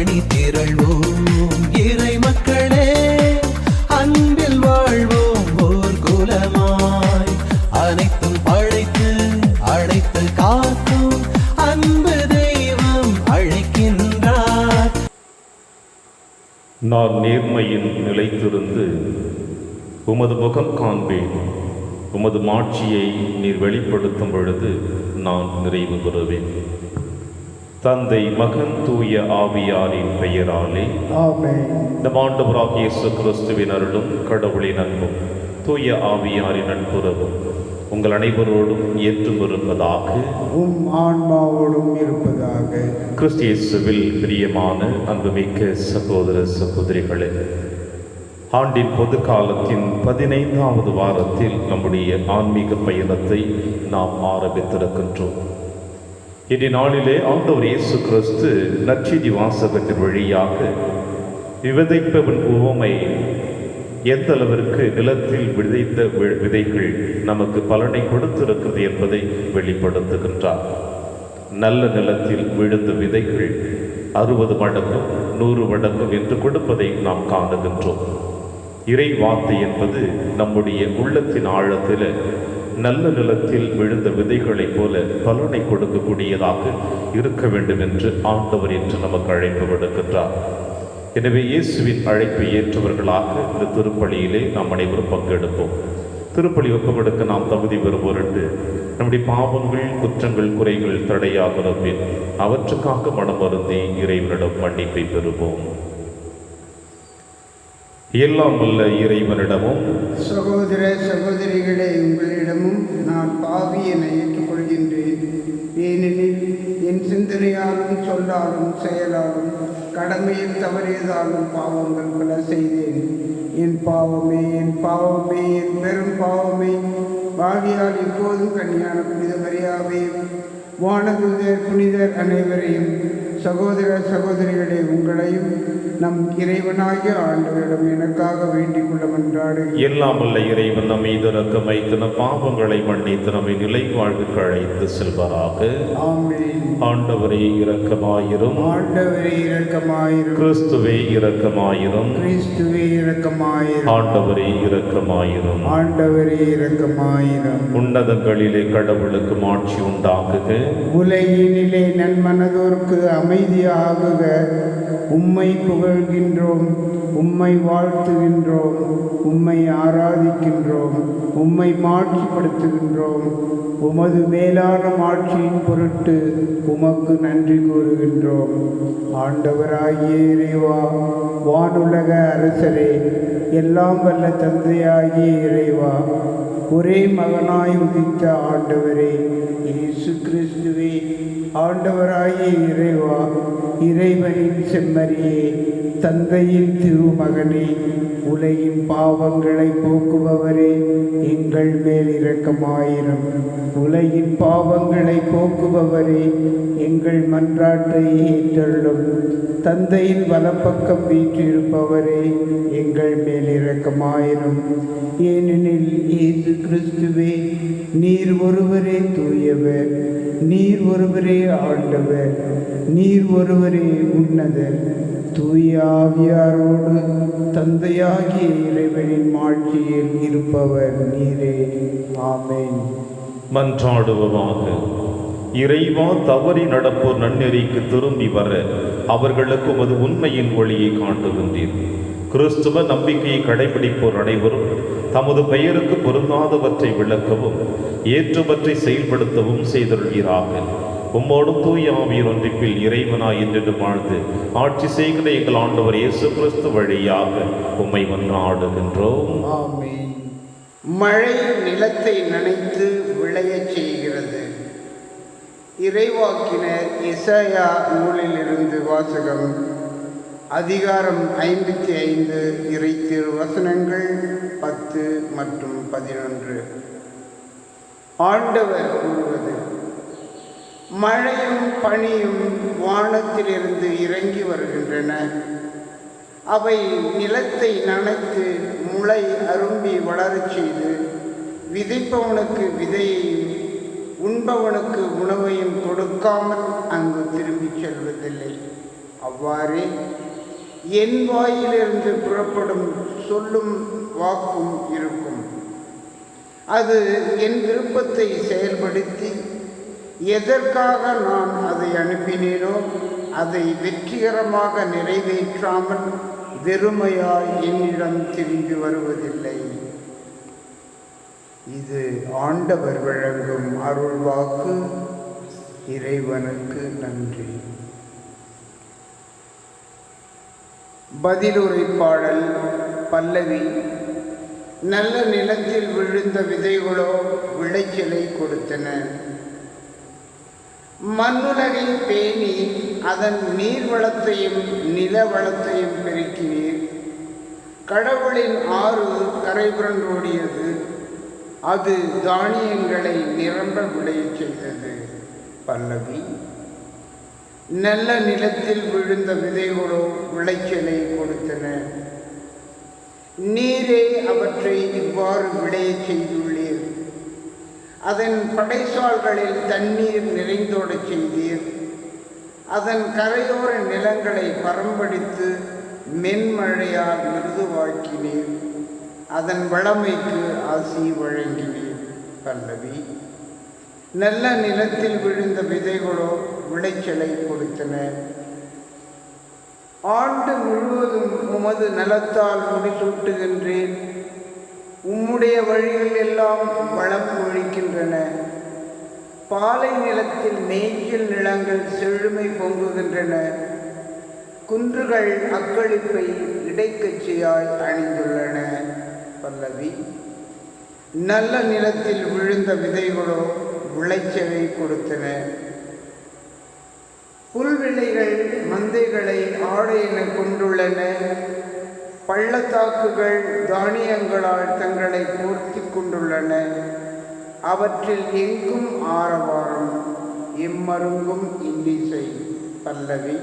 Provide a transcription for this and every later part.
அணி திரள்வோம் இறை மக்களே, அன்பில் வாழ்வோம் ஓர் குலமாய். அனைத்தும் பழைத்து அழைத்து காக்கும் அன்பு தெய்வம் அழைக்கின்றார். நான் நேர்மையின் நிலைத்திருந்து உமது முகம் காண்பேன். உமது மாட்சியை நீர் வெளிப்படுத்தும் பொழுது நான் நிறைவு பெறுவேன். தந்தை, மகன், தூய ஆவியாரின் பெயராலே ஆமென். நம் ஆண்டவராகிய இயேசு கிறிஸ்துவின் அருளும் கடவுளின் அன்பும் தூய ஆவியாரின் நட்புறவும் உங்கள் அனைவரோடும் ஏற்றும் இருப்பதாக, உம் ஆன்மாவோடும் இருப்பதாக. கிறிஸ்து இயேசுவில் பிரியமான அன்புமிக்க சகோதர சகோதரிகளே, ஆண்டின் பொது காலத்தின் 15வது வாரத்தில் நம்முடைய ஆன்மீக பயணத்தை நாம் ஆரம்பித்திருக்கின்றோம். இன்றைய நாளிலே ஆண்டவர் இயேசு கிறிஸ்து நற்செய்தி வாசகத்தின் வழியாக விதைப்பவன் உவமை எந்த அளவிற்கு நிலத்தில் விதைத்த விதைகள் நமக்கு பலனை கொடுத்திருக்கிறது என்பதை வெளிப்படுத்துகின்றார். நல்ல நிலத்தில் விழுந்த விதைகள் 60 மடங்கும் 100 மடங்கும் என்று கொடுப்பதை நாம் காணுகின்றோம். இறை வார்த்தை என்பது நம்முடைய உள்ளத்தின் ஆழத்தில் நல்ல நிலத்தில் விழுந்த விதைகளைப் போல பலனை கொடுக்கக்கூடியதாக இருக்க வேண்டும் என்று ஆண்டவர் என்று நமக்கு அழைப்பு விடுக்கின்றார். எனவே இயேசுவின் அழைப்பை ஏற்றவர்களாக இந்த திருப்பலியிலே நாம் அனைவரும் பங்கெடுப்போம். திருப்பலி ஒப்புக்கொடுக்க நாம் தகுதி பெறும் பொருட்டு நம்முடைய பாவங்கள், குற்றங்கள், குறைகள் தடையாக அவற்றுக்காக மனமருந்தி இறைவனிடம் மன்னிப்பை பெறுவோம். எல்லாம் வல்ல இறைவனிடமும் சகோதர சகோதரிகளே, உங்களிடமும் நான் பாவி என ஏற்றுக்கொள்கின்றேன். ஏனெனில் என் சிந்தனையாலும் சொல்லாலும் செயலாலும் கடமையில் தவறியதாலும் பாவங்கள் பல செய்தேன். என் பாவமே, என் பாவமே, என் பெரும் பாவமே. பாவியால் இப்போதும் கன்னியான புனித மரியாதையும் வானதூதர் புனிதர் அனைவரையும், சகோதர சகோதரிகளே, உங்களையும் நம் இறைவனாகிய ஆண்டவரிடம் எனக்காக வேண்டிக் கொள்ள மன்றாடு. எல்லாம் வல்ல இறைவன் நம் மீது இரக்கம் வைத்து நம் பாவங்களை மன்னித்து நம்மை நிலை வாழ்வுக்கு அழைத்து செல்வாராக. ஆமென். ஆண்டவரே இரக்கமாயிரும். ஆண்டவரே இரக்கமாயிரும். கிறிஸ்துவே இரக்கமாயிரும். கிறிஸ்துவே இரக்கமாயிரும். ஆண்டவரே இரக்கமாயிரும். ஆண்டவரே இரக்கமாயிரும். உன்னதங்களிலே கடவுளுக்கு மாட்சி உண்டாகுக. உலகினிலே நன்மனதோர்க்கு அமைதியாகுக. உம்மை புகழ்கின்றோம், உம்மை வாழ்த்துகின்றோம், உம்மை ஆராதிக்கின்றோம், உம்மை மாட்சிப்படுத்துகின்றோம். உமது மேலான மாட்சியின் பொருட்டு உமக்கு நன்றி கூறுகின்றோம். ஆண்டவராகிய இறைவா, வானுலக அரசரே, எல்லாம் வல்ல தந்தையாகிய இறைவா, ஒரே மகனாய் உதித்த ஆண்டவரே இயேசு கிறிஸ்துவே, ஆண்டவராகிய இறைவா, இறைவனின் செம்மறியே, தந்தையின் திருமகனே, உலகின் பாவங்களை போக்குபவரே, எங்கள் மேல் இரக்கமாயிரும். உலகின் பாவங்களை போக்குபவரே, எங்கள் மன்றாட்டை ஏற்றருளும். தந்தையின் வலப்பக்கம் வீற்றிருப்பவரே, எங்கள் மேல் இரக்கமாயிரும். ஏனெனில் இயேசு கிறிஸ்துவே, நீர் ஒருவரே தூயவர், நீர் ஒருவரே ஆண்டவர், நீர் ஒருவரே உன்னதர். தூய ஆவியாரோடு தந்தையாகிய இறைவனின் மாட்சியில் இருப்பவர் நீரே. ஆமென். மன்றாடுவோமாக. இறைவா, தவறி நடப்போர் நன்னெறிக்கு திரும்பி வர அவர்களுக்கு உமது உண்மையின் ஒளியை காட்டுகின்றீர். கிறிஸ்துவ நம்பிக்கையை கடைபிடிப்போர் அனைவரும் தமது பெயருக்கு பொருந்தாதவற்றை விளக்கவும் ஏற்றவற்றை செயல்படுத்தவும் செய்தருள்வீராக. உம்மோடும் தூய ஆவியின் ஒன்றிப்பில் இறைவனாய் என்றென்று வாழ்ந்து ஆட்சி செய்கிற எங்கள் ஆண்டவர் இயேசு கிறிஸ்து வழியாக உம்மை மன்றாடுகின்றோம். ஆமென். மழை நிலத்தை நனைத்து விளையச் செய்கிறது. இறைவாக்கினர் எசாயா நூலிலிருந்து வாசகம். அதிகாரம் 55, இறை திருவசனங்கள் 10 மற்றும் 11. ஆண்டவர் கூறுவது: மழையும் பனியும் வானத்திலிருந்து இறங்கி வருகின்றன. அவை நிலத்தை நனைத்து முளை அரும்பி வளரச் செய்து விதைப்பவனுக்கு விதையையும் உண்பவனுக்கு உணவையும் கொடுக்காமல் அங்கு திரும்பிச் செல்வதில்லை. அவ்வாறே என் வாயிலிருந்து புறப்படும் சொல்லும் வாக்கும் இருக்கும். அது என் விருப்பத்தை செயல்படுத்தி எதற்காக நான் அதை அனுப்பினேனோ அதை வெற்றிகரமாக நிறைவேற்றாமல் வெறுமையாய் என்னிடம் திரும்பி வருவதில்லை. இது ஆண்டவர் வழங்கும் அருள்வாக்கு. இறைவனுக்கு நன்றி. பதிலுரை பாடல் பல்லவி. நல்ல நிலத்தில் விழுந்த விதைகளோ விளைச்சலை கொடுத்தன. மண்ணுலகை பேணி அதன் நீர்வளத்தையும் நில வளத்தையும் பெருக்கினீர். கடவுளின் ஆறு கரைபுரண்டோடியது. அது தானியங்களை நிரம்ப விளையச் செய்தது. பல்லவி. நல்ல நிலத்தில் விழுந்த விதைகளோ விளைச்சலை கொடுத்தன. நீரே அவற்றை இவ்வாறு விளையச் செய்துள்ளீர். அதன் படைசால்களில் தண்ணீர் நிறைந்தோடச் செய்தீர். அதன் கரையோர நிலங்களை பரம்படித்து மென்மழையால் மிருதுவாக்கினீர். அதன் வளமைக்கு ஆசி வழங்கினீர். பல்லவி. நல்ல நிலத்தில் விழுந்த விதைகளோ விளைச்சலை கொடுத்தன. ஆண்டு முழுவதும் உமது நலத்தால் முடிசூட்டுகின்றேன். உம்முடைய வழிகள் எல்லாம் வளம் ஒழிக்கின்றன. பாலை நிலத்தில் மேய்ச்சல் நிலங்கள் செழுமை பொங்குகின்றன. குன்றுகள் அக்களிப்பை இடைக்கட்சியாய் அணிந்துள்ளன. பல்லவி. நல்ல நிலத்தில் விழுந்த விதைகளோ விளைச்சலை கொடுத்தன. புல்விளைகள் மந்தைகளை ஆடை என கொண்டுள்ளன. பள்ளத்தாக்குகள் தானியங்களால் தங்களை பூர்த்தி கொண்டுள்ளன. அவற்றில் எங்கும் ஆரவாரம், எம்மருங்கும் இன்னிசை. பல்லவி.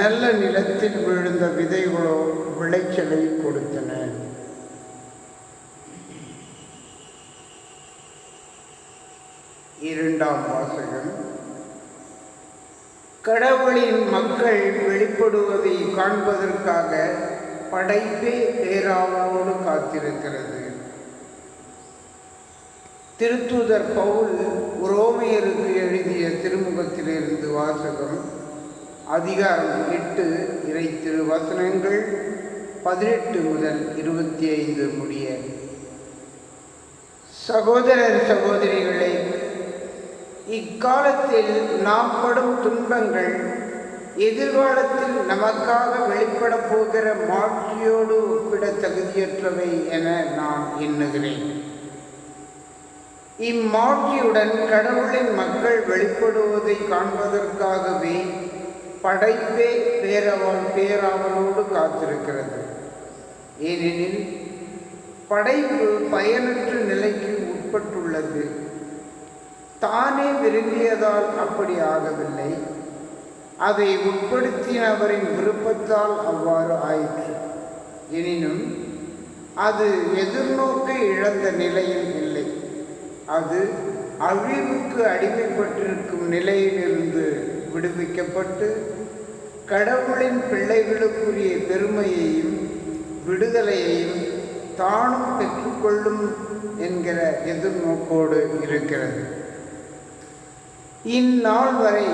நல்ல நிலத்தில் விழுந்த விதைகளோ விளைச்சலை கொடுத்தன. இரண்டாம் வாசகம். கடவுளின் மக்கள் வெளிப்படுவதை காண்பதற்காக படைப்பே பேராவலோடு காத்திருக்கிறது. திருத்தூதர் பவுல் உரோமையருக்கு எழுதிய திருமுகத்திலிருந்து வாசகம். அதிகாரம் 8 இறை திருவசனங்கள் 18 முதல் 25 முடிய. சகோதரர் சகோதரிகளே, இக்காலத்தில் நாம் படும் துன்பங்கள் எதிர்காலத்தில் நமக்காக வெளிப்பட போகிற மாட்சியோடு ஒப்பிட தகுதியற்றவை என நான் எண்ணுகிறேன். இம்மாட்சியுடன் கடவுளின் மக்கள் வெளிப்படுவதை காண்பதற்காகவே படைப்பே பேராவலோடு காத்திருக்கிறது. ஏனெனில் படைப்பு பயனற்ற நிலைக்கு உட்பட்டுள்ளது. தானே விரும்பியதால் அப்படி ஆகவில்லை. அதை உட்படுத்தினவரின் விருப்பத்தால் அவ்வாறு ஆயிற்று. எனினும் அது எதிர்நோக்கை இழந்த நிலையில் இல்லை. அது அழிவுக்கு அடிமைப்பட்டிருக்கும் நிலையிலிருந்து விடுவிக்கப்பட்டு கடவுளின் பிள்ளைகளுக்குரிய பெருமையையும் விடுதலையையும் தானும் பெற்றுக்கொள்ளும் என்கிற எதிர்நோக்கோடு இருக்கிறது. இந்நாள் வரை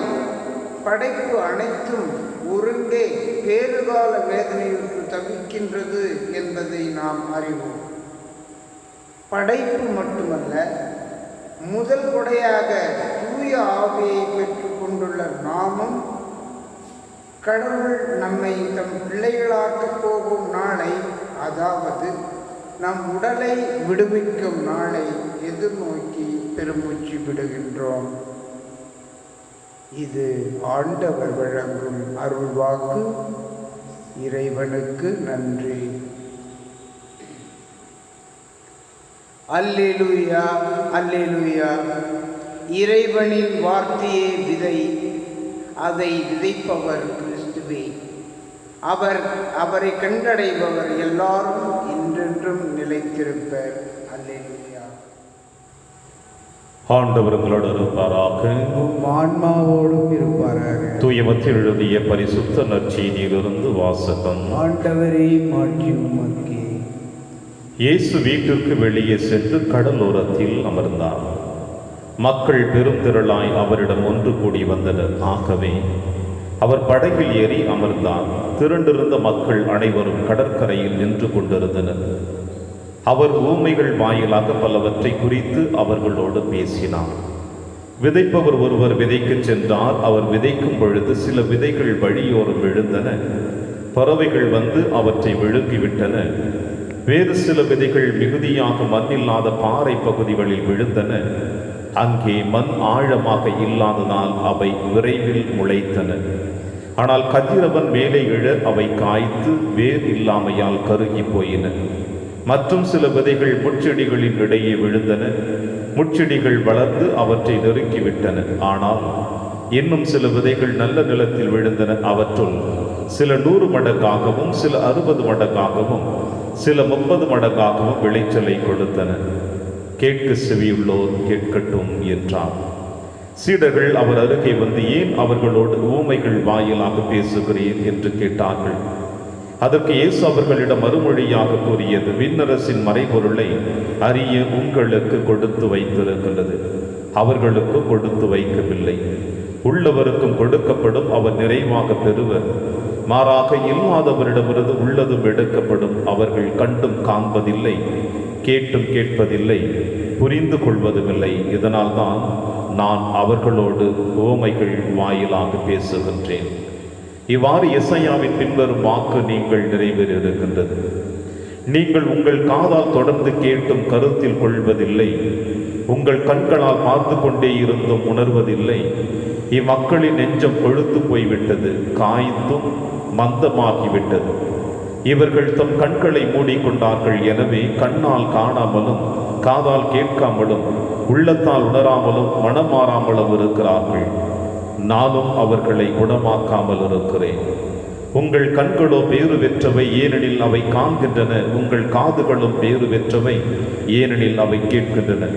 படைப்பு அனைத்தும் ஒருங்கே பேறுகால வேதனையுற்று தவிக்கின்றது என்பதை நாம் அறிவோம். படைப்பு மட்டுமல்ல, முதல் கொடையாக தூய ஆவியை பெற்றுக் கொண்டுள்ள நாமும் கடவுள் நம்மை தம் பிள்ளைகளாக்கப் போகும் நாளை, அதாவது நம் உடலை விடுவிக்கும் நாளை எதிர்நோக்கி பெருமூச்சு விடுகின்றோம். இது ஆண்டவர் வழங்கும் அருள்வாக்கு. இறைவனுக்கு நன்றி. அல்லேலூயா, அல்லேலூயா. இறைவனின் வார்த்தையே விதை, அதை விதைப்பவர் கிறிஸ்துவே. அவரை கண்டடைபவர் எல்லாரும் என்றென்றும் நிலைத்திருப்பர். அல்லேலூயா. ஆண்டவர் உங்களோடு இருப்பாராக. ஆன்மாவோடும் இருப்பாராக. தூய மத்தியில் எழுதிய பரிசுத்த நற்செய்தியிலிருந்து வாசகம். ஆண்டவரே மாற்றி உமக்கே. இயேசு வீட்டிற்கு வெளியே சென்று கடலோரத்தில் அமர்ந்தார். மக்கள் பெருந்திரளாய் அவரிடம் ஒன்று கூடி வந்தனர். ஆகவே அவர் படகில் ஏறி அமர்ந்தார். திரண்டிருந்த மக்கள் அனைவரும் கடற்கரையில் நின்று கொண்டிருந்தனர். அவர் ஊமைகள் வாயிலாக பலவற்றை குறித்து அவர்களோடு பேசினார். விதைப்பவர் ஒருவர் விதைக்கச் சென்றார். அவர் விதைக்கும் பொழுது சில விதைகள் வழியோரம் விழுந்தன. பறவைகள் வந்து அவற்றை விழுங்கிவிட்டன. வேறு சில விதைகள் மிகுதியாக மண்ணில்லாத பாறை பகுதிகளில் விழுந்தன. அங்கே மண் ஆழமாக இல்லாததால் அவை விரைவில் முளைத்தன. ஆனால் கதிரவன் மேலே இழ அவை காய்த்து வேர் இல்லாமையால் கருகி போயின. மற்றும் சில விதைகள் முட்செடிகளின் இடையே விழுந்தன. முட்செடிகள் வளர்ந்து அவற்றை நெருக்கிவிட்டன. ஆனால் இன்னும் சில விதைகள் நல்ல நிலத்தில் விழுந்தன. அவற்றுள் சில 100 மடங்காகவும் சில 60 மடங்காகவும் சில 30 மடங்காகவும் விளைச்சலை கொடுத்தன. கேட்க செவியுள்ளோர் கேட்கட்டும் என்றார். சீடர்கள் அவர் அருகே வந்து, ஏன் அவர்களோடு ஊமைகள் வாயிலாக பேசுகிறீர் என்று கேட்டார்கள். அதற்கு இயேசு அவர்களிடம் மறுமொழியாக கூறியது, விண்ணரசின் மறைபொருளை அறிய உங்களுக்கு கொடுத்து வைத்திருக்கிறது, அவர்களுக்கு கொடுத்து வைக்கவில்லை. உள்ளவருக்கும் கொடுக்கப்படும், அவர் நிறைவாக பெறுவர். மாறாக இல்லாதவரிடமிருந்து உள்ளதும் எடுக்கப்படும். அவர்கள் கண்டும் காண்பதில்லை, கேட்டும் கேட்பதில்லை, புரிந்து கொள்வதுமில்லை. இதனால் தான் நான் அவர்களோடு உவமைகள் வாயிலாக பேசுகின்றேன். இவ்வாறு எசாயாவின் பின்வரும் வாக்கு நீங்கள் நிறைவேறியிருக்கின்றது. நீங்கள் உங்கள் காதால் தொடர்ந்து கேட்டும் கருத்தில் கொள்வதில்லை, உங்கள் கண்களால் பார்த்து கொண்டே இருந்தும் உணர்வதில்லை. இம்மக்களின் நெஞ்சம் கொழுத்து போய்விட்டது, காய்ந்தும் மந்தமாகிவிட்டது. இவர்கள் தம் கண்களை மூடிக்கொண்டார்கள். எனவே கண்ணால் காணாமலும் காதால் கேட்காமலும் உள்ளத்தால் உணராமலும் மனம் மாறாமலும் இருக்கிறார்கள். நானும் அவர்களை குணமாக்காமல் இருக்கிறேன். உங்கள் கண்களோ பேறு பெற்றவை, ஏனெனில் அவை காண்கின்றன. உங்கள் காதுகளும் பேறு பெற்றவை, ஏனெனில் அவை கேட்கின்றன.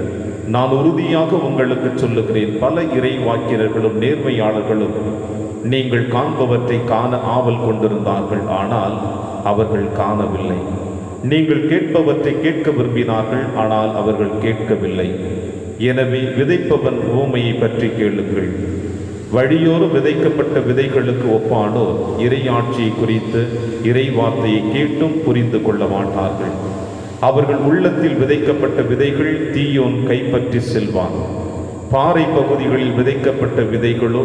நான் உறுதியாக உங்களுக்கு சொல்லுகிறேன், பல இறைவாக்கினர்களும் நேர்மையாளர்களும் நீங்கள் காண்பவற்றை காண ஆவல் கொண்டிருந்தார்கள், ஆனால் அவர்கள் காணவில்லை. நீங்கள் கேட்பவற்றை கேட்க விரும்பினார்கள், ஆனால் அவர்கள் கேட்கவில்லை. எனவே விதைப்பவன் ஊமையை பற்றி கேளுங்கள். வழியோடு விதைக்கப்பட்ட விதைகளுக்கு ஒப்பானோர் இறையாட்சியை குறித்து இறை வார்த்தையை கேட்டும் புரிந்து கொள்ள மாட்டார்கள். அவர்கள் உள்ளத்தில் விதைக்கப்பட்ட விதைகள் தீயோன் கைப்பற்றி செல்வான். பாறை பகுதிகளில் விதைக்கப்பட்ட விதைகளோ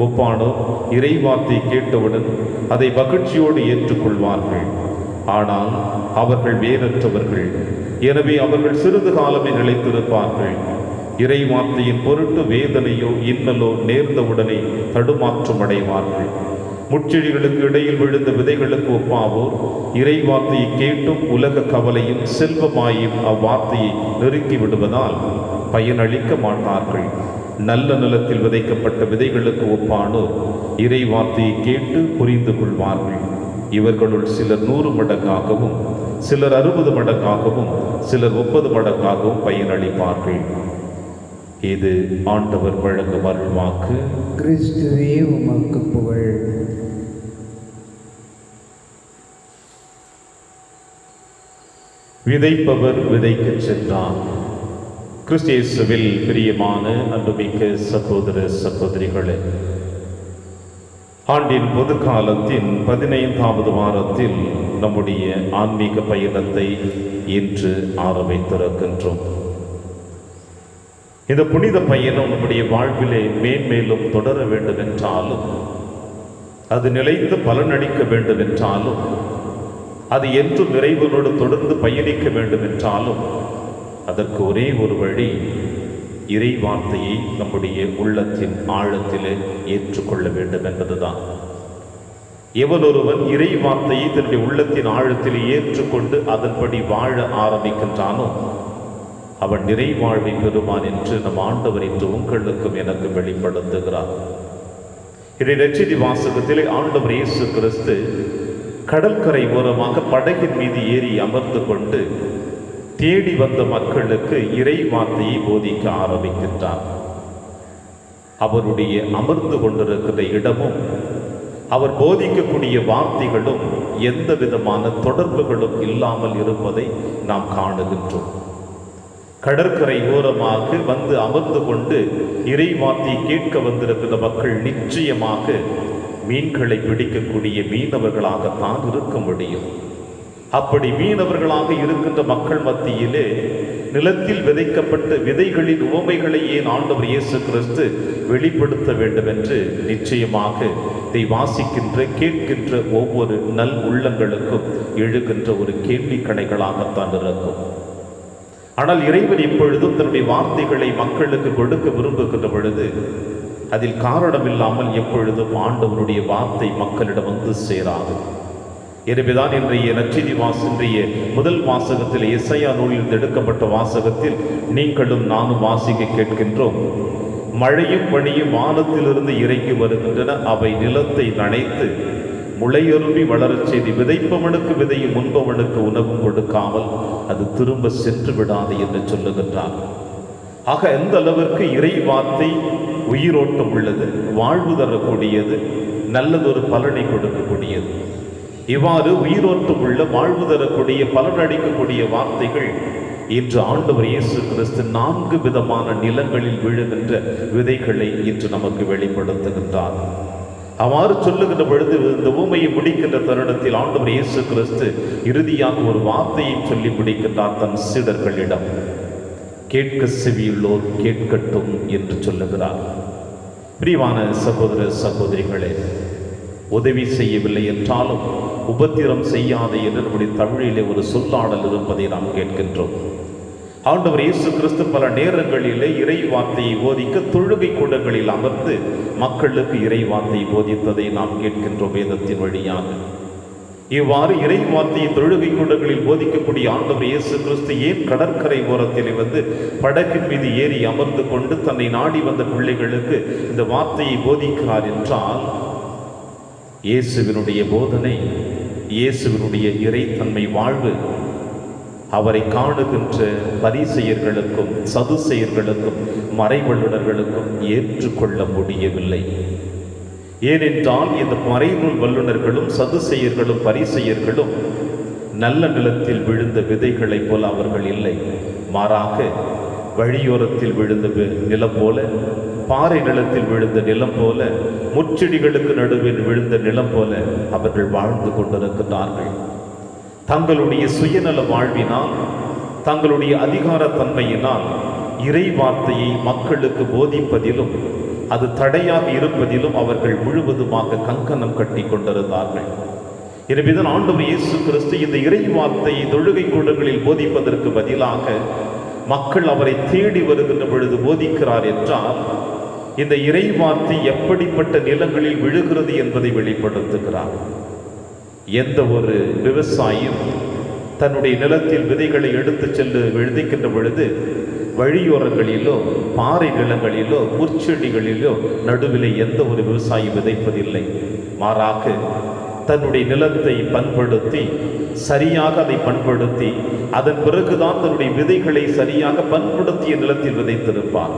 ஒப்பானோ இறை வார்த்தையை கேட்டவுடன் அதை மகிழ்ச்சியோடு ஏற்றுக்கொள்வார்கள். ஆனால் அவர்கள் வேறற்றவர்கள். எனவே அவர்கள் சிறிது காலமே நிலைத்திருப்பார்கள். இறை வார்த்தையின் பொருட்டு வேதனையோ இன்னலோ நேர்ந்தவுடனே தடுமாற்றம் அடைவார்கள். முட்செடிகளுக்கு இடையில் விழுந்த விதைகளுக்கு ஒப்பாவோர் இறை வார்த்தையை கேட்டும் உலக கவலையும் செல்வமாயும் அவ்வார்த்தையை நெருக்கி விடுவதால் பயனளிக்க மாட்டார்கள். நல்ல நிலத்தில் விதைக்கப்பட்ட விதைகளுக்கு ஒப்பானோர் இறை வார்த்தையை கேட்டு புரிந்து கொள்வார்கள். இவர்களுள் சிலர் 100 மடங்காகவும் சிலர் 60 மடங்காகவும் சிலர் 30 மடங்காகவும் பயனளிப்பார்கள். இது ஆண்டவர் வழங்கும் அருள்வாக்கு. கிறிஸ்துவே உமக்கு புகழ். விதைப்பவர் விதைக்கச் சென்றார். கிறிஸ்தேசுவில் பிரியமான அன்புமிக்க சகோதர சகோதரிகளே, ஆண்டின் பொது காலத்தின் 15வது வாரத்தில் நம்முடைய ஆன்மீக பயணத்தை இன்று ஆரம்பித்திருக்கின்றோம். இந்த புனித பயணம் நம்முடைய வாழ்விலே மேன்மேலும் தொடர வேண்டும் என்றாலும், அது நிலைத்து பலனளிக்க வேண்டும் என்றாலும், அது என்றும் நிறைவோடு தொடர்ந்து பயணிக்க வேண்டும் என்றாலும், அதற்கு ஒரே ஒரு வழி, இறை வார்த்தையை நம்முடைய உள்ளத்தின் ஆழத்திலே ஏற்றுக்கொள்ள வேண்டும் என்பதுதான். எவனொருவன் இறை வார்த்தையை தன்னுடைய உள்ளத்தின் ஆழத்தில் ஏற்றுக்கொண்டு அதன்படி வாழ ஆரம்பிக்கின்றானோ அவன் நிறைவாழ்வை பெறுவான் என்று நம் ஆண்டவர் இன்று உங்களுக்கும் எனக்கு வெளிப்படுத்துகிறார். இதை நற்செய்தி வாசகத்திலே ஆண்டவர் இயேசு கிறிஸ்து கடற்கரை ஓரமாக படகின் மீது ஏறி அமர்ந்து கொண்டு தேடி வந்த மக்களுக்கு இறை வார்த்தையை போதிக்க ஆரம்பிக்கின்றார். அவருடைய அமர்ந்து கொண்டிருக்கிற இடமும் அவர் போதிக்கக்கூடிய வார்த்தைகளும் எந்த விதமான தொடர்புகளும் இல்லாமல் இருப்பதை நாம் காணுகின்றோம். கடற்கரை ஓரமாக வந்து அமர்ந்து கொண்டு இறை வார்த்தை கேட்க வந்திருக்கிற மக்கள் நிச்சயமாக மீன்களை பிடிக்கக்கூடிய மீனவர்களாகத்தான் இருக்க முடியும். அப்படி மீனவர்களாக இருக்கின்ற மக்கள் மத்தியிலே நிலத்தில் விதைக்கப்பட்ட விதைகளின் உவமைகளை ஏன் ஆண்டவர் இயேசு கிறிஸ்து வெளிப்படுத்த வேண்டும் என்று நிச்சயமாக இதை வாசிக்கின்ற கேட்கின்ற ஒவ்வொரு நல் உள்ளங்களுக்கும் எழுகின்ற ஒரு கேள்வி கணைகளாகத்தான் இருக்கும். ஆனால் இறைவன் இப்பொழுதும் தன்னுடைய வார்த்தைகளை மக்களுக்கு கொடுக்க விரும்புகின்ற பொழுது அதில் காரணமில்லாமல் எப்பொழுதும் ஆண்டவனுடைய வார்த்தை மக்களிடம் வந்து சேராது. எனவேதான் இன்றைய நற்செய்தி இன்றைய முதல் வாசகத்தில் எசையா நூலில் எடுக்கப்பட்ட வாசகத்தில் நீங்களும் நானும் வாசிக்க கேட்கின்றோம். மழையும் பனியும் வானத்திலிருந்து இறங்கி வருகின்றன, அவை நிலத்தை நனைத்து முளையரும்பி வளரச் செய்து விதைப்பவனுக்கு விதையும் உண்பவனுக்கு உணவும் கொடுக்காமல் அது திரும்ப சென்று விடாது என்று சொல்லுகின்றார். ஆக எந்த அளவிற்கு இறை வார்த்தை உயிரோட்டம் உள்ளது, வாழ்வு தரக்கூடியது, நல்லதொரு பலனை கொடுக்கக்கூடியது. இவ்வாறு உயிரோட்டம் உள்ள வாழ்வு தரக்கூடிய பலனளிக்கக்கூடிய வார்த்தைகள் இன்று ஆண்டவர் இயேசு கிறிஸ்து 4 விதமான நிலங்களில் விழுகின்ற விதைகளை இன்று நமக்கு வெளிப்படுத்துகின்றார். அவ்வாறு சொல்லுகின்ற பொழுது இந்த ஊமையை முடிக்கின்ற தருணத்தில் ஆண்டவர் இயேசு கிறிஸ்து இறுதியாக ஒரு வார்த்தையை சொல்லி முடிக்கின்றார் தன் சீடர்களிடம். கேட்க செவியுள்ளோர் கேட்கட்டும் என்று சொல்லுகிறார். பிரியமான சகோதர சகோதரிகளே, உதவி செய்யவில்லை என்றாலும் உபத்திரம் செய்யாத என்று நம்முடைய தமிழிலே ஒரு சொல்லாடல் இருப்பதை நாம் கேட்கின்றோம். ஆண்டவர் இயேசு கிறிஸ்து பல நேரங்களிலே இறை வார்த்தையை போதிக்க தொழுகை கூடங்களில் அமர்ந்து மக்களுக்கு இறை வார்த்தையை போதித்ததை நாம் கேட்கின்றோம் வேதத்தின் வழியாக. இவ்வாறு இறை வார்த்தையை தொழுகை கூடங்களில் போதிக்கக்கூடிய ஆண்டவர் இயேசு கிறிஸ்து ஏன் கடற்கரை ஓரத்திலே வந்து படகின் மீது ஏறி அமர்ந்து கொண்டு தன்னை நாடி வந்த பிள்ளைகளுக்கு இந்த வார்த்தையை போதிக்கிறார் என்றால், இயேசுவினுடைய போதனை, இயேசுவினுடைய இறைத்தன்மை வாழ்வு அவரை காணுகின்ற பரிசேயர்களுக்கும் சதுசேயர்களுக்கும் மறைவல்லுநர்களுக்கும் ஏற்றுக்கொள்ள முடியவில்லை. ஏனென்றால் இந்த மறைநூல் வல்லுநர்களும் சதுசேயர்களும் பரிசேயர்களும் நல்ல நிலத்தில் விழுந்த விதைகளைப் போல அவர்கள் இல்லை. மாறாக வழியோரத்தில் விழுந்த நிலம் போல, பாறை நிலத்தில் விழுந்த நிலம் போல, முச்செடிகளுக்கு நடுவில் விழுந்த நிலம் போல அவர்கள் வாழ்ந்து கொண்டிருக்கிறார்கள். தங்களுடைய சுயநல வாழ்வினால், தங்களுடைய அதிகாரத்தன்மையினால் இறை வார்த்தையை மக்களுக்கு போதிப்பதிலும் அது தடையாக இருப்பதிலும் அவர்கள் முழுவதுமாக கங்கணம் கட்டி கொண்டிருந்தார்கள். எனவேதான் ஆண்டவர் இயேசு கிறிஸ்து இந்த இறை வார்த்தையை தொழுகை கூடங்களில் போதிப்பதற்கு பதிலாக மக்கள் அவரை தேடி வருகின்ற பொழுது போதிக்கிறார் என்றால், இந்த இறை வார்த்தை எப்படிப்பட்ட நிலங்களில் விழுகிறது என்பதை வெளிப்படுத்துகிறார். எந்த ஒரு விவசாயியும் தன்னுடைய நிலத்தில் விதைகளை எடுத்து சென்று விதைக்கின்ற பொழுது வழியோரங்களிலோ பாறை நிலங்களிலோ முற்செடிகளிலோ நடுவிலே எந்த ஒரு விவசாயி விதைப்பதில்லை. மாறாக தன்னுடைய நிலத்தை பண்படுத்தி சரியாக அதை பண்படுத்தி அதன் பிறகுதான் தன்னுடைய விதைகளை சரியாக பண்படுத்திய நிலத்தில் விதைத்திருப்பார்.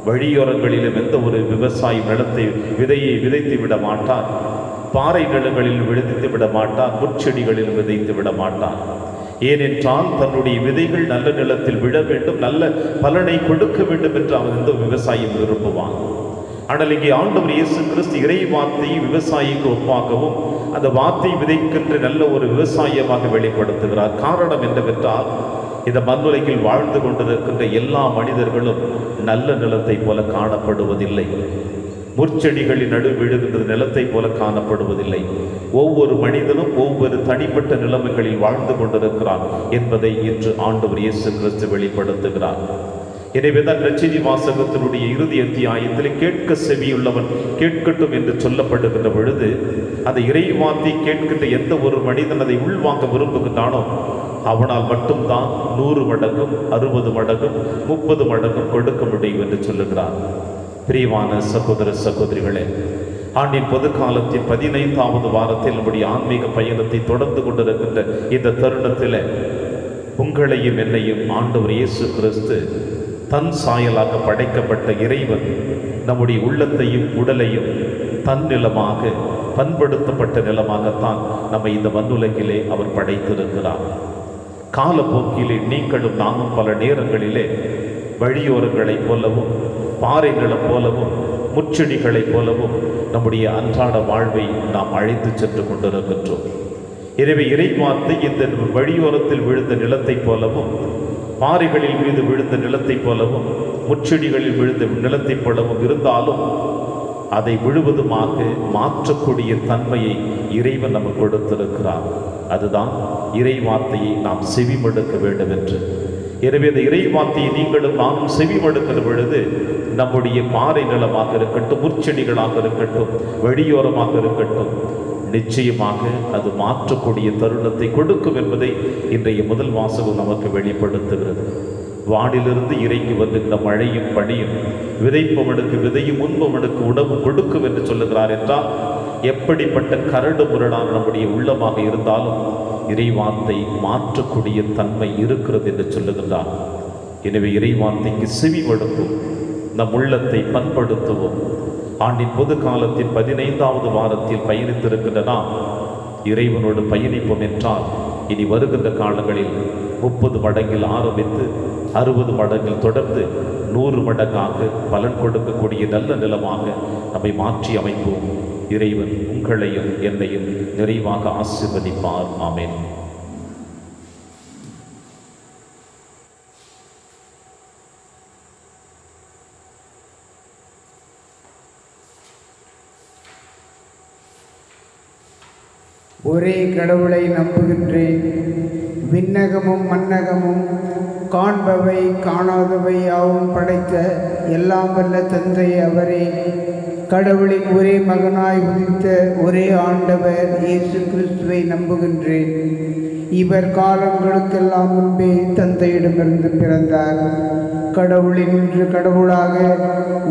வழியோரங்களிலும் எந்த ஒரு விவசாயி நிலத்தை விதையை விதைத்து விட மாட்டார், பாறை நிலங்களில் விதைத்து விட மாட்டார், முற்செடிகளில் விதைத்து விட மாட்டார். ஏனென்றால் தன்னுடைய விதைகள் நல்ல நிலத்தில் விழ வேண்டும், நல்ல பலனை கொடுக்க வேண்டும் என்று அவன் எந்த விவசாயி விரும்புவான். ஆனால் இங்கே ஆண்டவர் இயேசு கிறிஸ்து இறை வார்த்தையை விவசாயிக்கு ஒப்பாகவும் அந்த வார்த்தை விதைக்கின்ற நல்ல ஒரு விவசாயமாக வெளிப்படுத்துகிறார். காரணம் என்னவென்றால், இந்த மண்ணுலகில் வாழ்ந்து கொண்டிருக்கின்ற எல்லா மனிதர்களும் நல்ல நிலத்தை போல காணப்படுவதில்லை. முற்செடிகளின் நடு விழுகின்ற நிலத்தை போல காணப்படுவதில்லை. ஒவ்வொரு மனிதனும் ஒவ்வொரு தனிப்பட்ட நிலைமைகளில் வாழ்ந்து கொண்டிருக்கிறார் என்பதை இன்று ஆண்டவர் இயேசு கிறிஸ்து வெளிப்படுத்துகிறார். எனவேதான் நற்செய்தி வாசகத்தினுடைய இறுதி அத்தியாயத்தில் கேட்க செவியுள்ளவன் கேட்கட்டும் என்று சொல்லப்படுகின்ற பொழுது, அந்த இறை வார்த்தை கேட்கின்ற எந்த ஒரு மனிதன் அதை உள்வாங்க விரும்புகின்றானோ அவனால் மட்டும்தான் 100 மடங்கும் 60 மடங்கும் 30 மடங்கும் கொடுக்க முடியும் என்று சொல்லுகிறார். பிரியமான சகோதர சகோதரிகளே, ஆண்டின் பொது காலத்தின் 15வது வாரத்தில் நம்முடைய ஆன்மீக பயணத்தை தொடர்ந்து கொண்டிருக்கின்ற இந்த தருணத்தில் உங்களையும் என்னையும் ஆண்டவர் இயேசு கிறிஸ்து தன் சாயலாக படைக்கப்பட்ட இறைவன் நம்முடைய உள்ளத்தையும் உடலையும் தன் நிலமாக பண்படுத்தப்பட்ட நிலமாகத்தான் நம்மை இந்த மண்ணுலகிலே அவர் படைத்திருக்கிறார். காலப்போக்கிலே நீங்களும் நாமும் பல நேரங்களிலே வழியோரங்களைப் போலவும் பாறை நிலம் போலவும் முச்செடிகளைப் போலவும் நம்முடைய அன்றாட வாழ்வை நாம் அழைத்து சென்று கொண்டிருக்கின்றோம். எனவே இறைவார்த்தை இந்த வழியோரத்தில் விழுந்த நிலத்தைப் போலவும் பாறைகளில் மீது விழுந்த நிலத்தைப் போலவும் முச்செடிகளில் விழுந்த நிலத்தைப் போலவும் இருந்தாலும் அதை முழுவதுமாக மாற்றக்கூடிய தன்மையை இறைவன் நமக்கு கொடுத்திருக்கிறார். அதுதான் இறைவார்த்தையை நாம் செவிமடுக்க வேண்டும் என்று. எனவே இந்த இறைவார்த்தையை நீங்களும் நானும் செவிமடுக்கிற பொழுது நம்முடைய பாறை நிலமாக இருக்கட்டும், முற்செடிகளாக இருக்கட்டும், வெளியோரமாக இருக்கட்டும், நிச்சயமாக அது மாற்றக்கூடிய தருணத்தை கொடுக்கும் என்பதை இன்றைய முதல் வாசகம் நமக்கு வெளிப்படுத்துகிறது. வானிலிருந்து இறைக்கு வருகின்ற மழையும் பனியும் விதைப்பவனுக்கு விதையும் உண்பவனுக்கு உணவு கொடுக்கும் என்று சொல்லுகிறார் என்றால், எப்படிப்பட்ட கரடு முரடான நம்முடைய உள்ளமாக இருந்தாலும் இறைவார்த்தை மாற்றக்கூடிய தன்மை இருக்கிறது என்று சொல்லுகின்றார். எனவே இறைவார்த்தைக்கு செவி மடுப்போம், நம் உள்ளத்தை பண்படுத்துவோம். ஆண்டின் பொது காலத்தின் 15வது வாரத்தில் பயணித்திருக்கின்ற நாம் இறைவனோடு பயணிப்போம் என்றால், இனி வருகின்ற காலங்களில் 30 மடங்கில் ஆரம்பித்து 60 மடங்கில் தொடர்ந்து 100 மடங்காக பலன் கொடுக்கக்கூடிய நல்ல நிலமாக நம்மை மாற்றி அமைப்போம். இறைவன் உங்களையும் என்னையும் நிறைவாக ஆசீர்வதிப்பார். ஆமென். ஒரே கடவுளை நம்புகின்றேன். விண்ணகமும் மண்ணகமும் காண்பவை காணாதவை யாவும் படைத்த எல்லாம் வல்ல தந்தை அவரே. கடவுளின் ஒரே மகனாய் உதித்த ஒரே ஆண்டவர் இயேசு கிறிஸ்துவை நம்புகின்றேன். இவர் காலங்களுக்கெல்லாம் முன்பே தந்தையிடமிருந்து பிறந்தார். கடவுளினின்று கடவுளாக,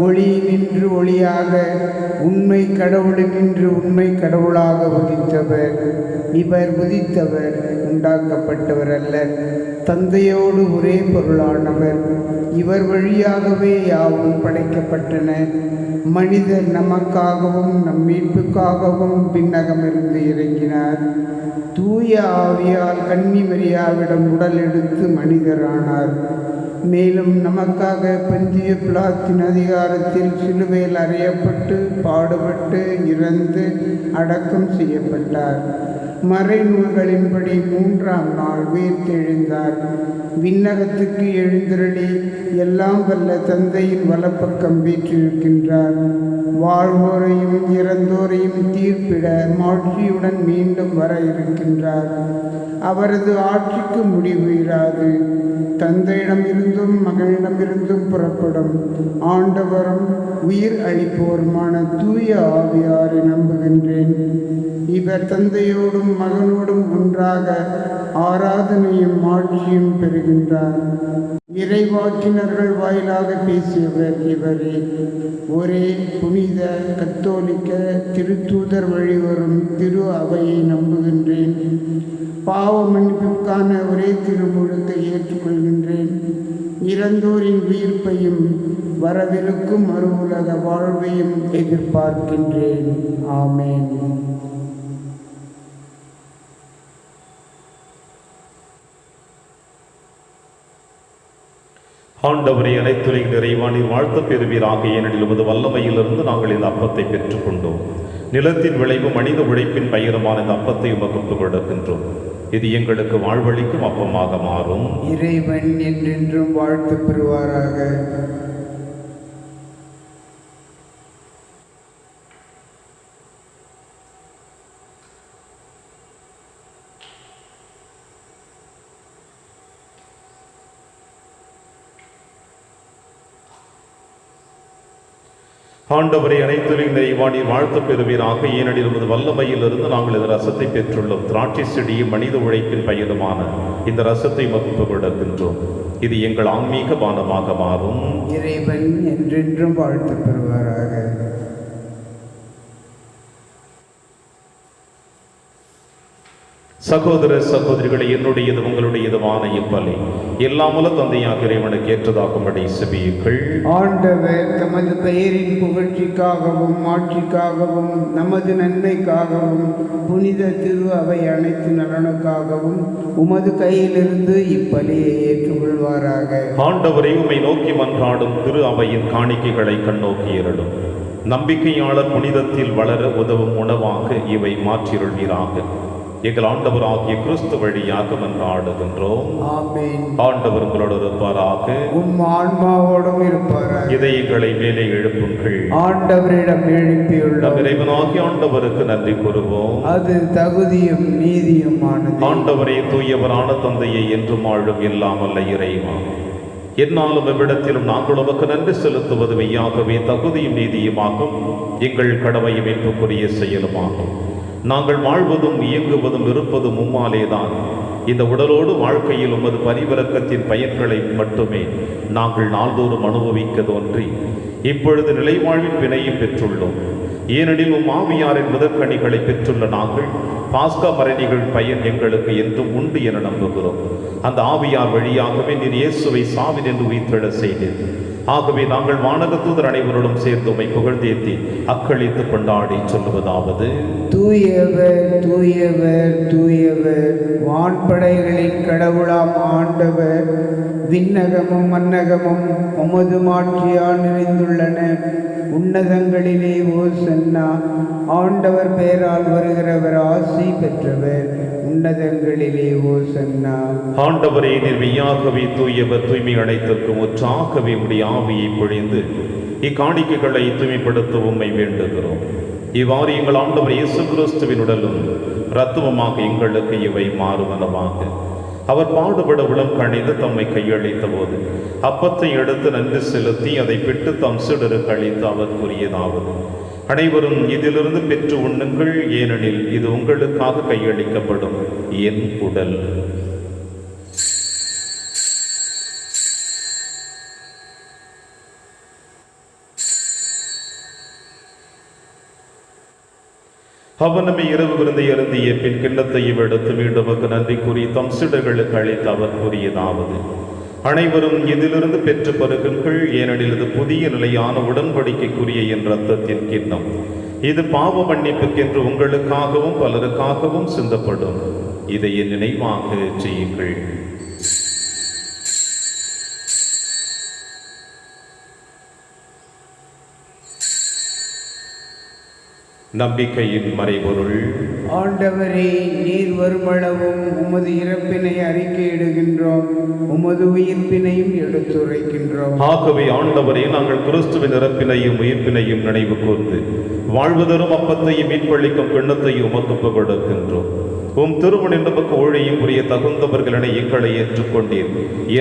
ஒளியினின்று ஒளியாக, உண்மை கடவுளினின்று உண்மை கடவுளாக உதித்தவர். இவர் உதித்தவர், உண்டாக்கப்பட்டவர் அல்ல, தந்தையோடு ஒரே பொருளானவர். இவர் வழியாகவே யாவும் படைக்கப்பட்டன. மனிதர் நமக்காகவும் நம் மீட்புக்காகவும் விண்ணகமிருந்து இறங்கினார். தூய ஆவியால் கன்னி மரியாவிடம் உடல் எடுத்து மனிதரானார். மேலும் நமக்காக பந்திய பிலாத்தின் அதிகாரத்தில் சிலுவையில் அறையப்பட்டு பாடுபட்டு இறந்து அடக்கம் செய்யப்பட்டார். மறைநூல்களின்படி 3ஆம் நாள் உயிர்த்தெழுந்தார். விண்ணகத்துக்கு எழுந்தருளி எல்லாம் வல்ல தந்தையின் வலப்பக்கம் வீற்றிருக்கின்றார். வாழ்வோரையும் இறந்தோரையும் தீர்ப்பிட மாட்சியுடன் மீண்டும் வர இருக்கின்றார். அவரது ஆட்சிக்கு முடிவு இராது. தந்தையிடமிருந்தும் மகனிடமிருந்தும் புறப்படும் ஆண்டவரும் உயிர் அளிப்போருமான தூய ஆவியாரை நம்புகின்றேன். இவர் தந்தையோடும் மகனோடும் ஒன்றாக ஆராதனையும் ஆட்சியும் பெறுகின்றார். இறைவாக்கினர்கள் வாயிலாக பேசியவர் இவரே. ஒரே புனித கத்தோலிக்க திருத்தூதர் வழிவரும் திரு அவையை நம்புகின்றேன். பாவ மன்னிப்புக்கான ஒரே திருமுழுக்கை ஏற்றுக்கொள்கின்றேன். இறந்தோரின் உயிர்ப்பையும் வரவிருக்கும் மறு உலக வாழ்வையும் எதிர்பார்க்கின்றேன். ஆமென். ஆண்டவரை அனைத்துலகின் நிறைவானில் வாழ்த்து பெறுவீராக. ஏனெனில் உமது வல்லமையிலிருந்து நாங்கள் இந்த அப்பத்தை பெற்றுக்கொண்டோம். நிலத்தின் விளைவு மனித உழைப்பின் பயிரமான இந்த அப்பத்தை உமக்கு கொடுக்கின்றோம். இது எங்களுக்கு வாழ்வளிக்கும் அப்பமாக மாறும். இறைவன் என்றென்றும் வாழ்த்து பெறுவாராக. ஆண்டவரை அனைத்துலகின் நிறைவானில் வாழ்த்து பெறுவீராக. ஏனெனில் உமது வல்லமையிலிருந்து நாங்கள் இந்த ரசத்தை பெற்றுள்ளோம். திராட்சை செடியும் மனித உழைப்பின் பயிலுமான இந்த ரசத்தை உமக்கு கொடுக்கின்றோம். இது எங்கள் ஆன்மீக பானமாக மாறும். இறைவன் என்றென்றும் வாழ்த்து பெறுவாராக. சகோதர சகோதரிகளை, என்னுடையது உங்களுடையதுமான இப்பலி எல்லாமுல தந்தையாக இறைவனுக்கு ஏற்றதாகும்படி செபியுங்கள். ஆண்டவர் தமது பெயரின் புகழ்ச்சிக்காகவும் ஆட்சிக்காகவும் நமது நன்மைக்காகவும் புனித திரு அவை அனைத்து நலனுக்காகவும் உமது கையிலிருந்து இப்பலியை ஏற்றுக்கொள்வாராக. ஆண்டவரை உம்மை நோக்கி மன்றாடும் திரு அவையின் காணிக்கைகளை கண்ணோக்கியருளும். நம்பிக்கையாளர் புனிதத்தில் வளர உதவும் உணவாக இவை மாற்றிருள்வீராக. எங்கள் ஆண்டவராகிய கிறிஸ்து வழியாக மன்றாடுகின்றோம். ஆமென். ஆண்டவர் உங்களோடு இருப்பாராக. உம் ஆன்மாவோடும் இருப்பாராக. இதயங்களை மேலே எழுப்புங்கள். ஆண்டவரிடம் எழுப்பியுள்ளோம். இறைவனாகிய ஆண்டவருக்கு நன்றி கூறுவோம். அது தகுதியும் நீதியுமானது. ஆண்டவரே, தூயவரான தந்தையை என்றும் ஆளும் எல்லாம் அல்ல இறைவா, என்னாலும் எவ்விடத்திலும் நாங்கள் உமக்கு நன்றி செலுத்துவது மெய்யாகவே தகுதியும் நீதியுமாகும், எங்கள் கடமையும் மீட்புக்குரிய செயலுமாகும். நாங்கள் வாழ்வதும் இயங்குவதும் இருப்பதும் உம்மாலேதான். இந்த உடலோடு வாழ்க்கையில் உமது பரிவிரக்கத்தின் பயன்களை மட்டுமே நாங்கள் நாள்தோறும் அனுபவிக்க தோன்றி இப்பொழுது நிலைவாழ்வின் வினையும் பெற்றுள்ளோம். ஏனெனில் உம் ஆவியாரின் முதற்கனிகளை பெற்றுள்ள நாங்கள் பாஸ்கா மறைநிகழ் பயன் எங்களுக்கு என்றும் உண்டு என நம்புகிறோம். அந்த ஆவியார் வழியாகவே நீர் இயேசுவை சாவின் என்று உயிர்த்தெழ செய்தீர். ஆகவே நாங்கள் வானக தூதர் அனைவரோடும் சேர்ந்து உம்மை புகழ்ந்தேத்தி அக்களித்து கொண்டாடி சொல்லுவதாவது: தூயவர் தூயவர் தூயவர், வான்படைகளின் கடவுளாம் ஆண்டவர், விண்ணகமும் மன்னகமும் உமது மாட்சியால் நிறைந்துள்ளன. உன்னதங்களிலே ஓசன்னா. ஆண்டவர் பெயரால் வருகிறவர் ஆசி பெற்றவர். உன்னதங்களிலே ஓசன்னா. ஆண்டவரே, நீர் மெய்யாகவே தூயவர், தூய்மை அனைத்திற்கும் ஒற்றாகவே உடைய ஆவியை பொழிந்து இக்காணிக்கைகளை தூய்மைப்படுத்த உம்மை வேண்டுகிறோம். இவ்வாறு எங்கள் ஆண்டவர் இயேசு கிறிஸ்துவின் உடலும் இரத்தமுமாக எங்களுக்கு இவை மாறுவனவாக. அவர் பாடுபட உளம் கணிந்து தம்மை கையளித்த போது அப்பத்தை எடுத்து நன்றி செலுத்தி அதை பிட்டு தம் சீடருக்கு அளித்து அவர் கூறியதாவது: அனைவரும் இதிலிருந்து பெற்று உண்ணுங்கள், ஏனெனில் இது உங்களுக்காக கையளிக்கப்படும் என் உடல். அவர் நம்மை இரவு விருந்தை அருந்திய பின் கிண்ணத்தையும் எடுத்து மீண்டும் நன்றி கூறி தம் சீடர்களுக்கு அளித்து அவர் கூறியதாவது: அனைவரும் இதிலிருந்து பெற்று பருகுங்கள், ஏனெனில் இது புதிய நிலையான உடன்படிக்கைக்குரிய என் இரத்தத்தின் கிண்ணம். இது பாவ மன்னிப்புக்கென்று உங்களுக்காகவும் பலருக்காகவும் சிந்தப்படும். இதை என் நினைவாக செய்யுங்கள். நம்பிக்கையின் மறைபொருள். ஆண்டவரே, நீர் வருமளவும் உமது இறப்பினை அறிக்கையிடுகின்றோம், உமது உயிர்ப்பினையும் எடுத்துரைக்கின்றோம். ஆகவே ஆண்டவரே, நாங்கள் கிறிஸ்துவின் இறப்பினையும் உயிர்ப்பினையும் நினைவு கூர்ந்து வாழ்வதரும் அப்பத்தையும் மீட்பளிக்கும் கிண்ணத்தையும் உமக்கு புகழ்கின்றோம். உம் திருமணம் நமக்கு ஊழியம் புரிய தகுந்தவர்கள் என எங்களை ஏற்றுக்கொண்டீர்.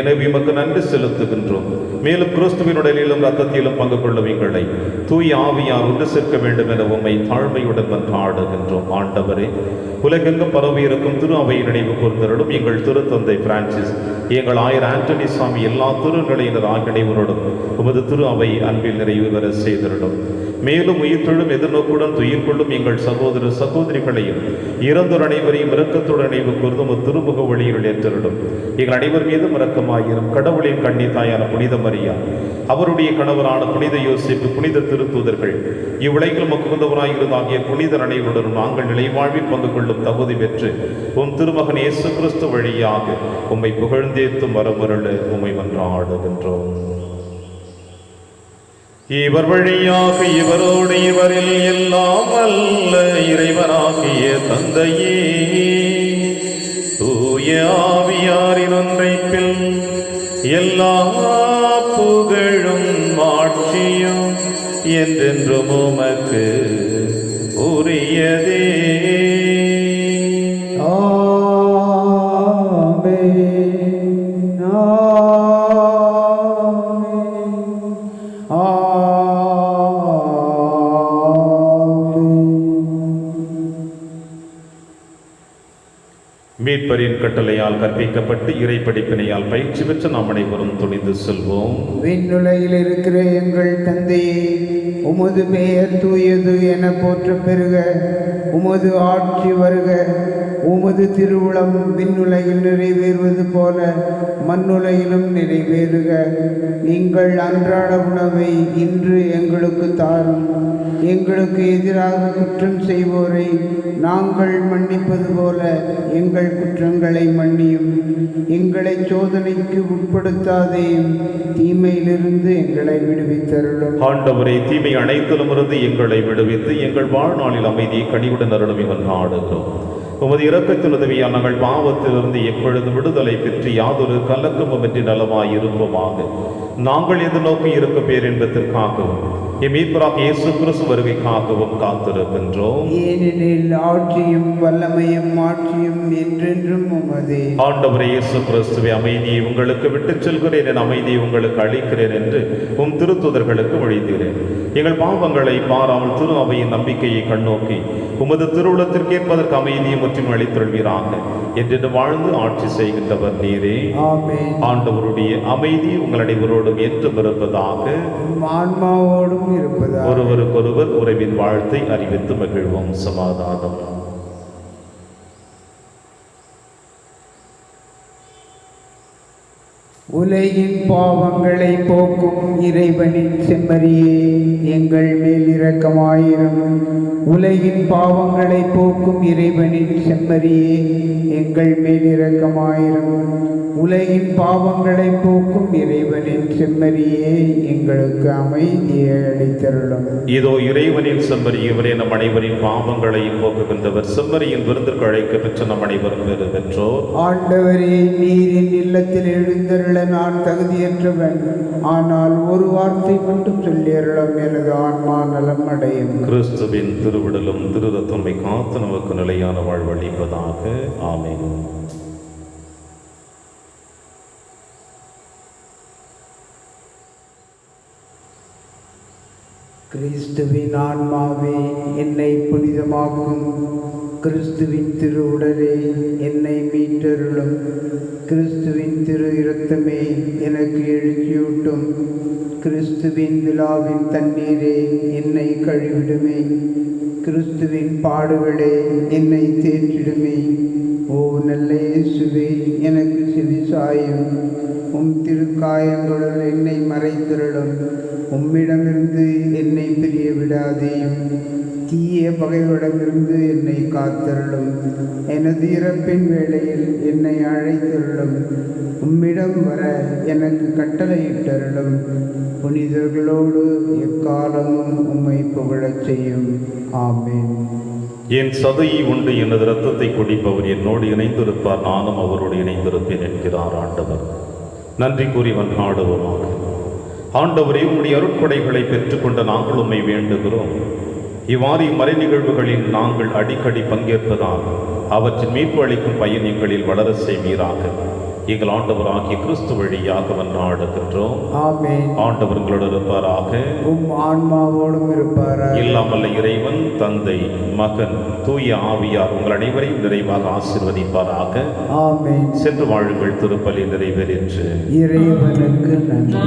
எனவே உமக்கு நன்றி செலுத்துகின்றோம். மேலும் கிறிஸ்துவின் உடலிலும் ரத்தத்திலும் பங்கு கொள்ளும் எங்களை தூய ஆவியார் ஒன்று சேர்க்க வேண்டும் என உம்மை தாழ்மையுடன் மன்றாடுகின்றோம். ஆண்டவரே, உலகெங்கும் பரவி இருக்கும் திரு அவை நினைவு கூர்ந்தருடும். எங்கள் திருத்தந்தை பிரான்சிஸ், எங்கள் ஆயர் ஆண்டனி சாமி, எல்லா திருநிலையினர் ஆகிய அனைவரோடும் உமது திரு அவை அன்பில் நிறைவு பெற செய்திருடும். மேலும் உயிர்த்தெழும் எதிர்நோக்குடன் துயில் கொள்ளும் எங்கள் சகோதர சகோதரிகளையும் இறந்தோர் அனைவரையும் இரக்கத்துடன் நினைவு கூர்ந்து திருமுக வழியில் ஏற்றிருடும். எங்கள் அனைவர் மீதும் இரக்கமாயிரும். கடவுளின் கன்னி தாயான புனித மரியா, அவருடைய கணவரான புனித யோசேப்பு, புனித திருத்தூதர்கள், இவ்வுலகில் முகுந்தவராயிருந்தாகிய புனிதர் அனைவருடன் நாங்கள் நிலைவாழ்வில் பங்கு கொள்ளும் தகுதி பெற்று உம் திருமகன் இயேசு கிறிஸ்து வழியாக உம்மை புகழ்ந்தேத்தும் வரமருள உம்மை மன்றாடுகின்றோம். இவர் வழியாக இவரோடு இவரில் எல்லாம் அல்ல இறைவனாகிய தந்தையே, தூய ஆவியாரின் ஒன்றைப்பில் எல்லா புகழும் ஆட்சியும் என்றென்றும் உமக்கு உரியதே. மீட்பரின் கட்டளையால் கற்பிக்கப்பட்டு இறை படிப்பினையால் பயிற்சி பெற்ற நாம் அனைவரும் துணிந்து செல்வோம். விண்ணுலகில் இருக்கிற எங்கள் தந்தையே, உமது பெயர் தூயது என போற்ற பெறுக. உமது ஆட்சி வருக. உமது திருவுளம் விண்ணுலகில் நிறைவேறுவது போல மண்ணுலகிலும் நிறைவேறுக. எங்கள் அன்றாட உணவை இன்று எங்களுக்கு தாரும். எங்களுக்கு எதிராக குற்றம் செய்வோரை நாங்கள் மன்னிப்பது போல எங்கள் குற்றங்களை மன்னியும். எங்களை சோதனைக்கு உட்படுத்தாதேயும், தீமையிலிருந்து எங்களை விடுவித்தருளும். ஆண்டவரே, தீமை அனைத்திலுமிருந்து எங்களை விடுவித்து எங்கள் வாழ்நாளில் அமைதியை கனிவுடன் அருளும் இவன் நாடுகிறோம். உமது இரக்கத்தின் உதவியால் நாங்கள் பாவத்திலிருந்து எப்பொழுது விடுதலை பெற்று யாதொரு கலக்கமுமின்றி நலமாய் இருப்போமாக. நாங்கள் எதிர்நோக்கி இருக்க பேரின்பத்திற்காகவும் மீட்பராக இயேசு கிறிஸ்து வருகைக்காகவும் காத்திருக்கின்றோம். ஏனெனில் ஆட்சியும் வல்லமையும் மாட்சியும் என்றென்றும் உமதே. ஆண்டவரே இயேசு கிறிஸ்துவே, அமைதியை உங்களுக்கு விட்டுச் செல்கிறேன், என் அமைதியை உங்களுக்கு அளிக்கிறேன் என்று உம் திருத்துதர்களுக்கு மொழிந்தீரேன். எங்கள் பாவங்களை பாராமல் திரு அவையின் நம்பிக்கையை கண்ணோக்கி உமது திருவுளத்திற்கேற்பதற்கு அமைதியை முற்றும் அளித்தருள்வீராக. என்று வாழ்ந்து ஆட்சி செய்கின்றவர் நீரே. ஆண்டவருடைய அமைதி உங்கள் அனைவரோடும் என்றும் இருப்பதாக. ஆன்மாவோடும் இருப்பதாக. ஒருவருக்கொருவர் உறவின் வாழ்த்தை அறிவித்து மகிழ்வோம். சமாதானம். உலகின் பாவங்களை போக்கும் இறைவனின் செம்மறியே, எங்கள் மேல் இரக்கமாயிரும். உலகின் பாவங்களை போக்கும் இறைவனின் செம்மறியே, எங்கள் மேல் இரக்கமாயிரும். உலகின் பாவங்களை போக்கும் இறைவனின் செம்மறியே, எங்களுக்கு அமைதியை அளித்தருளும். இதோ இறைவனின் செம்மறி, இவரே நம் அனைவரின் பாவங்களையும் போக்குகின்றவர். செம்மறியின் விருந்திற்கு அழைக்க பெற்ற நம் அனைவரும் பெறு பெற்றோர். ஆண்டவரே, நீரின் இல்லத்தில் எழுந்தருள நான் தகுதியற்றவன். ஆனால் ஒரு வார்த்தை மட்டும் சொல்லியருளும், எனது ஆன்மா நலம் அடையும். கிறிஸ்துவின் திருவிடலும் திருரத்தமை காத்து நமக்கு நிலையான வாழ்வளிப்பதாக. ஆமென். கிறிஸ்துவின் ஆன்மாவே என்னை புனிதமாக்கும். கிறிஸ்துவின் திரு உடலே என்னை மீட்டருளும். கிறிஸ்துவின் திரு இரத்தமே எனக்கு எழுச்சியூட்டும். கிறிஸ்துவின் விழாவின் தண்ணீரே என்னை கழுவிடுமே. கிறிஸ்துவின் பாடுகளே என்னை தேற்றிடுமே. ஓ நல்ல இயேசுவே, எனக்கு செவிசாயும். உம் திருக்காயங்களுள் என்னை மறைத்திருளும். உம்மிடமிருந்து என்னை பிரிய விடாதேயும். தீய பகைவரிடமிருந்து என்னை காத்தருளும். எனது இறப்பின் வேளையில் என்னை அழைத்தருளும். உம்மிடம் வர எனக்கு கட்டளையிட்டருளும். புனிதர்களோடு எக்காலமும் உம்மை புகழச் செய்யும். ஆமென். என் சதையை உண்டு எனது இரத்தத்தை குடிப்பவர் என்னோடு இணைந்திருப்பார், நானும் அவரோடு இணைந்திருப்பேன் என்கிறார் ஆண்டவர். நன்றி கூறி வந்தாடுவோமாக. ஆண்டவரே, உம்முடைய அருட்கொடைகளை பெற்றுக்கொண்ட நாங்கள் உம்மை வேண்டுகிறோம். இவ்வாறு மறை நிகழ்வுகளில் நாங்கள் அடிக்கடி பங்கேற்பதால் அவற்றின் மீட்பு அளிக்கும் பயன் எங்களில் வளர செய்வீராக. எங்கள் ஆண்டவராகிய கிறிஸ்து வழியாக வந்தாடுகின்றோம். ஆண்டவர் உங்களோடு இருப்பாராக. ஆன்மாவோடும் இருப்பாராக. இல்லாமல்ல இறைவன் தந்தை, மகன், தூய ஆவியார் உங்கள் அனைவரையும் நிறைவாக ஆசீர்வதிப்பாராக. ஆமென். சென்று வாழுங்கள். திருப்பலி நிறைவேறிற்று. இறைவனுக்கு நன்றி.